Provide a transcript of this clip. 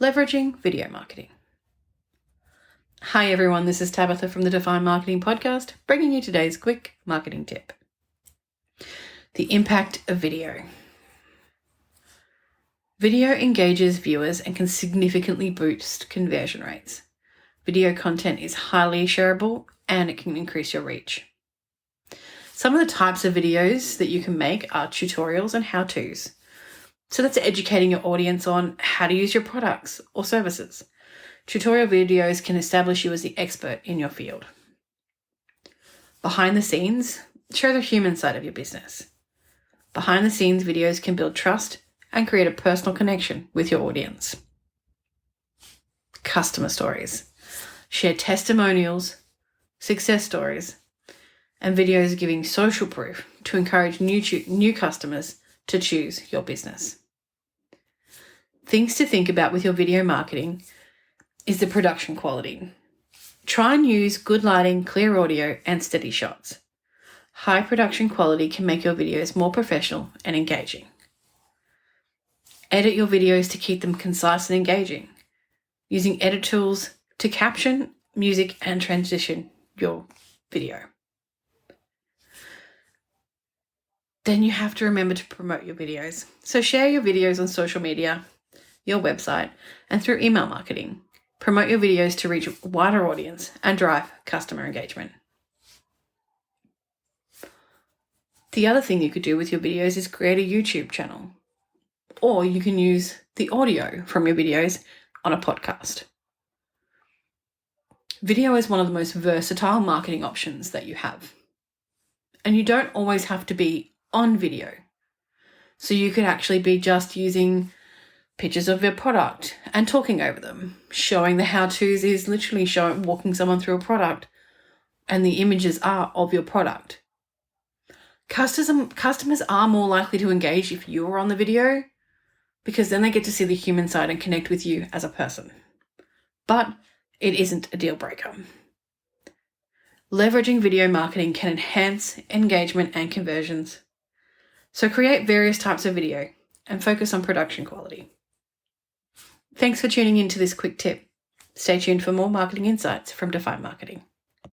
Leveraging video marketing. Hi everyone, this is Tabitha from the Define Marketing Podcast, bringing you today's quick marketing tip. The impact of video. Video engages viewers and can significantly boost conversion rates. Video content is highly shareable and it can increase your reach. Some of the types of videos that you can make are tutorials and how-tos. So that's educating your audience on how to use your products or services. Tutorial videos can establish you as the expert in your field. Behind the scenes, show the human side of your business. Behind the scenes videos can build trust and create a personal connection with your audience. Customer stories. Share testimonials, success stories, and videos giving social proof to encourage new customers to choose your business. Things to think about with your video marketing is the production quality. Try and use good lighting, clear audio, and steady shots. High production quality can make your videos more professional and engaging. Edit your videos to keep them concise and engaging, using edit tools to caption, music, and transition your video. Then you have to remember to promote your videos. So share your videos on social media, your website, and through email marketing. Promote your videos to reach a wider audience and drive customer engagement. The other thing you could do with your videos is create a YouTube channel, or you can use the audio from your videos on a podcast. Video is one of the most versatile marketing options that you have, and you don't always have to be on video. So you could actually be just using pictures of your product and talking over them. Showing the how-tos is literally walking someone through a product, and the images are of your product. Customers are more likely to engage if you're on the video, because then they get to see the human side and connect with you as a person. But it isn't a deal breaker. Leveraging video marketing can enhance engagement and conversions. So create various types of video and focus on production quality. Thanks for tuning into this quick tip. Stay tuned for more marketing insights from Define Marketing.